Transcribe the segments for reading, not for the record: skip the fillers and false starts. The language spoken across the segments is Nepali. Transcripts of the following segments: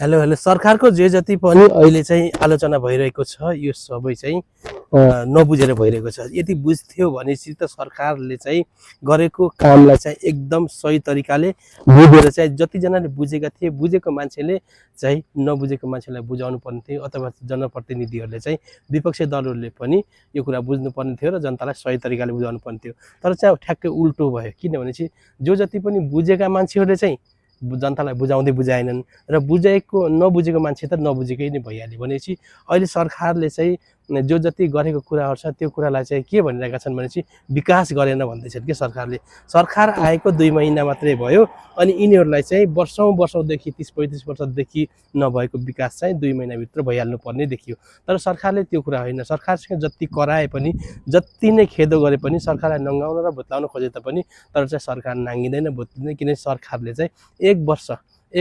हेलो हेलो सरकारको जे जति पनि अहिले चाहिँ आलोचना भइरहेको छ यो सबै चाहिँ नबुझेर भइरहेको छ। यदि बुझ्थ्यो भनेपछि त सरकारले चाहिँ गरेको कामलाई चाहिँ एकदम सही तरिकाले बुझेर चाहिँ जतिजनाले बुझेका थिए बुझेको मान्छेले चाहिँ नबुझेको मान्छेलाई बुझाउनु पर्ने थियो अथवा जनप्रतिनिधिहरूले चाहिँ विपक्षी दलहरूले पनि यो कुरा बुझ्नु पर्ने थियो र जनतालाई सही तरिकाले बुझाउनु पर्ने थियो। तर चाहिँ ठ्याक्कै उल्टो भयो किनभनेपछि जो जति पनि बुझेका मान्छेहरूले चाहिँ जनतालाई बुझाउँदै बुझाएनन् र बुझेको नबुझेको मान्छे त नबुझेकै नै भइहाल्यो भनेपछि अहिले सरकारले चाहिँ जो जति गरेको कुराहरू छ त्यो कुरालाई चाहिँ के भनिरहेका छन् भनेपछि विकास गरेन भन्दैछन् कि सरकार आएको 2 महिना मात्रै भयो अनि यिनीहरूलाई चाहिँ वर्षौँदेखि 30-35 वर्षदेखि नभएको विकास चाहिँ 2 महिनाभित्र भइहाल्नु पर्ने देखियो। तर सरकारले त्यो कुरा होइन, सरकारसँग जति कराए पनि जति नै खेदो गरे पनि सरकारलाई नङ्गाउन र भुत्लाउन खोजे तापनि तर चाहिँ सरकार नाङ्गिँदैन भुत्लिँदैन किनकि सरकारले चाहिँ एक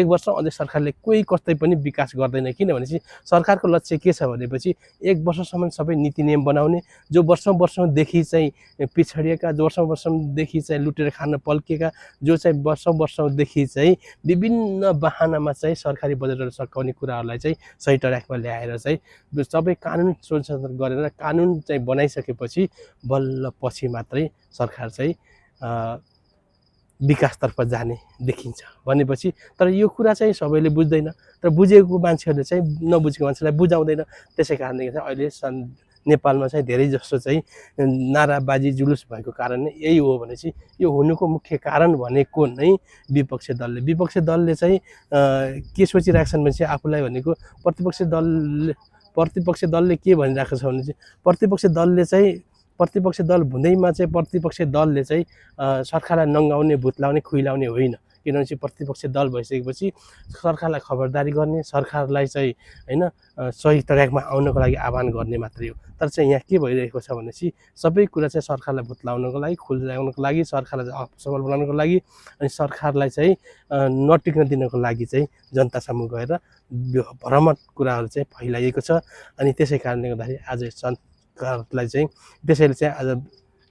वर्ष अझै सरकारले कोही कतै पनि विकास गर्दैन किनभनेपछि सरकारको लक्ष्य के छ भनेपछि 1 वर्षसम्म सबै नीति नियम बनाउने जो वर्षौँदेखि चाहिँ पिछडिएका जो वर्षौँदेखि चाहिँ लुटेर खान पल्किएका जो चाहिँ वर्षौँदेखि चाहिँ विभिन्न बहानामा चाहिँ सरकारी बजेटहरू सकाउने कुराहरूलाई चाहिँ सही ट्र्याकमा ल्याएर चाहिँ सबै कानुन संशोधन गरेर कानुन चाहिँ बनाइसकेपछि बल्ल पछि मात्रै सरकार चाहिँ विकासतर्फ जाने देखिन्छ भनेपछि तर यो कुरा चाहिँ सबैले बुझ्दैन तर बुझेको मान्छेहरूले चाहिँ नबुझेको मान्छेलाई बुझाउँदैन। त्यसै कारणले चाहिँ अहिले नेपालमा चाहिँ धेरै जस्तो चाहिँ नाराबाजी जुलुस भएको कारण नै यही हो भनेपछि यो हुनुको मुख्य कारण भनेको नै विपक्षी दलले चाहिँ के सोचिरहेको छन् भनेपछि आफूलाई भनेको प्रतिपक्षी दलले के भनिरहेको छ भने चाहिँ प्रतिपक्षी दल हुँदैमा चाहिँ प्रतिपक्षी दलले चाहिँ सरकारलाई नङ्गाउने भुत्लाउने खुइलाउने होइन किनभने प्रतिपक्षी दल भइसकेपछि सरकारलाई खबरदारी गर्ने सरकारलाई चाहिँ होइन सही ट्र्याकमा आउनको लागि आह्वान गर्ने मात्रै हो। तर चाहिँ यहाँ के भइरहेको छ भनेपछि सबै कुरा चाहिँ सरकारलाई भुत्लाउनको लागि खुल्लाउनको लागि सरकारलाई असफल बनाउनको लागि अनि सरकारलाई चाहिँ नटिक्न दिनको लागि चाहिँ जनतासम्म गएर भ्रमण कुराहरू चाहिँ फैलाइएको छ अनि त्यसै कारणले गर्दाखेरि आज सरकारलाई चाहिँ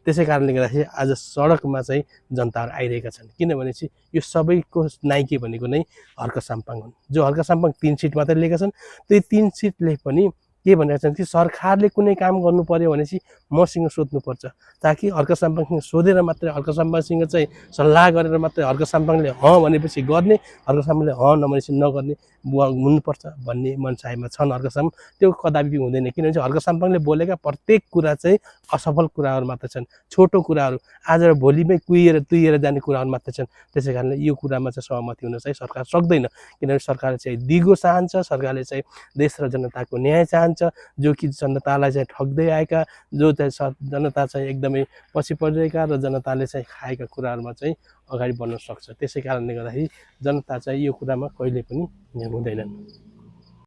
त्यसै कारणले गर्दाखेरि आज सडकमा चाहिँ जनताहरू आइरहेका छन् किनभनेपछि यो सबैको नाइके भनेको नै हर्क साम्पाङ हुन् जो हर्क साम्पाङ 3 सिट मात्रै लिएका छन्। त्यो 3 सिटले पनि के भनेका छन् कि सरकारले कुनै काम गर्नु पर्यो भनेपछि मसँग सोध्नुपर्छ ताकि हर्क साम्पाङसँग सोधेर मात्रै हर्क साम्पाङसँग चाहिँ सल्लाह गरेर मात्रै हर्क साम्पाङले भनेपछि गर्ने हर्क साम्पाङले नभनेपछि नगर्ने हुनुपर्छ भन्ने मनसायमा छन् हर्क साम्पाङ। त्यो कदापि हुँदैन किनभने हर्क साम्पाङले बोलेका प्रत्येक कुरा चाहिँ असफल कुराहरू मात्र छन् छोटो कुराहरू आज र भोलिमै तुइएर जाने कुराहरू मात्र छन्। त्यसै कारणले यो कुरामा चाहिँ सहमति हुन चाहिँ सरकार सक्दैन किनभने सरकारले चाहिँ दिगो चाहन्छ सरकारले चाहिँ देश र जनताको न्याय चाहन्छ जो कि जनतालाई चाहिँ ठग्दै आएका जो चाहिँ जनता चाहिँ एकदमै पछि परिरहेका र जनताले चाहिँ खाएका कुराहरूमा चाहिँ अगाडि बढ्न सक्छ। त्यसै कारणले गर्दाखेरि जनता चाहिँ यो कुरामा कहिले पनि हुँदैनन्।